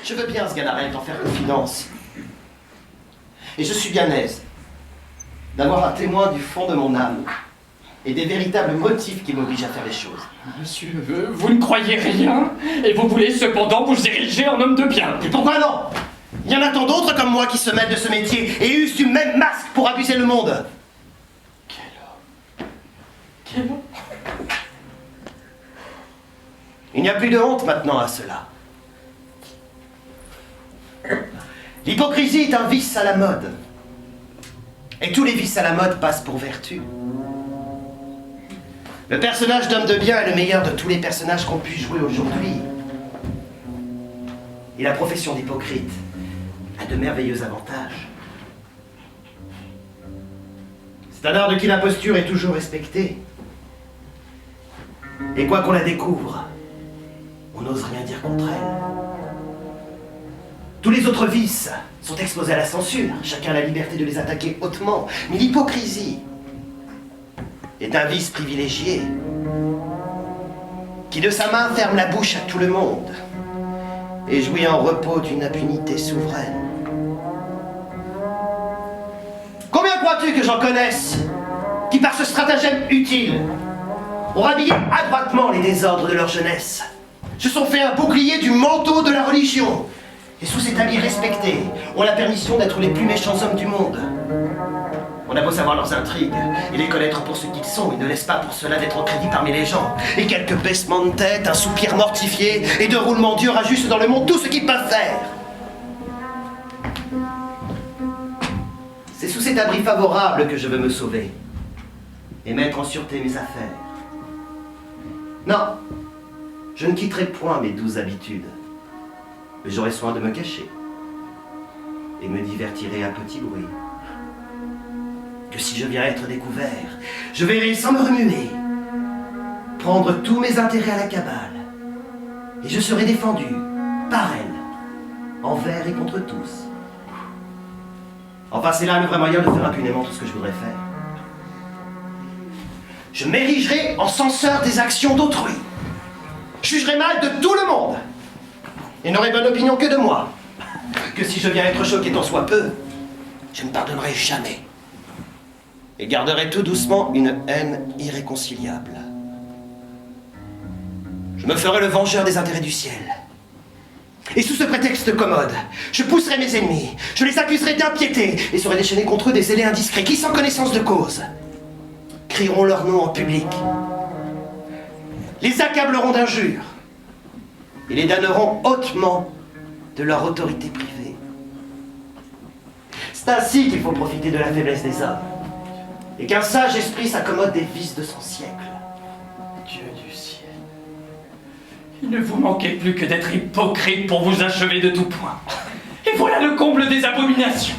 Je veux bien, Sganarelle, t'en faire confidence. Et je suis bien aise d'avoir un témoin du fond de mon âme et des véritables motifs qui m'obligent à faire les choses. Monsieur, vous ne croyez rien, et vous voulez cependant vous ériger en homme de bien. Et pourquoi non? Il y en a tant d'autres comme moi qui se mêlent de ce métier et usent du même masque pour abuser le monde. Quel homme? Quel homme? Il n'y a plus de honte maintenant à cela. L'hypocrisie est un vice à la mode. Et tous les vices à la mode passent pour vertu. Le personnage d'homme de bien est le meilleur de tous les personnages qu'on puisse jouer aujourd'hui. Et la profession d'hypocrite a de merveilleux avantages. C'est un art de qui l'imposture est toujours respectée. Et quoi qu'on la découvre, on n'ose rien dire contre elle. Tous les autres vices sont exposés à la censure. Chacun a la liberté de les attaquer hautement. Mais l'hypocrisie est un vice privilégié qui de sa main ferme la bouche à tout le monde et jouit en repos d'une impunité souveraine. Combien crois-tu que j'en connaisse qui, par ce stratagème utile, ont rhabillé adroitement les désordres de leur jeunesse, se sont fait un bouclier du manteau de la religion, et sous cet habit respecté, ont la permission d'être les plus méchants hommes du monde. On a beau savoir leurs intrigues et les connaître pour ce qu'ils sont, ils ne laissent pas pour cela d'être en crédit parmi les gens. Et quelques baissements de tête, un soupir mortifié et de roulements d'yeux ajustent dans le monde tout ce qu'ils peuvent faire. C'est sous cet abri favorable que je veux me sauver et mettre en sûreté mes affaires. Non, je ne quitterai point mes douces habitudes, mais j'aurai soin de me cacher et me divertirai à petit bruit. Que si je viens être découvert, je verrai sans me remuer prendre tous mes intérêts à la cabale, et je serai défendu par elle, envers et contre tous. Enfin, c'est là le vrai moyen de faire impunément tout ce que je voudrais faire. Je m'érigerai en censeur des actions d'autrui, jugerai mal de tout le monde, et n'aurai bonne opinion que de moi. Que si je viens être choqué tant soit peu, je ne pardonnerai jamais, et garderai tout doucement une haine irréconciliable. Je me ferai le vengeur des intérêts du ciel. Et sous ce prétexte commode, je pousserai mes ennemis, je les accuserai d'impiété, et serai déchaîné contre eux des zélés indiscrets qui, sans connaissance de cause, crieront leur nom en public, les accableront d'injures, et les damneront hautement de leur autorité privée. C'est ainsi qu'il faut profiter de la faiblesse des hommes, et qu'un sage esprit s'accommode des vices de son siècle. Dieu du ciel, il ne vous manquait plus que d'être hypocrite pour vous achever de tout point. Et voilà le comble des abominations.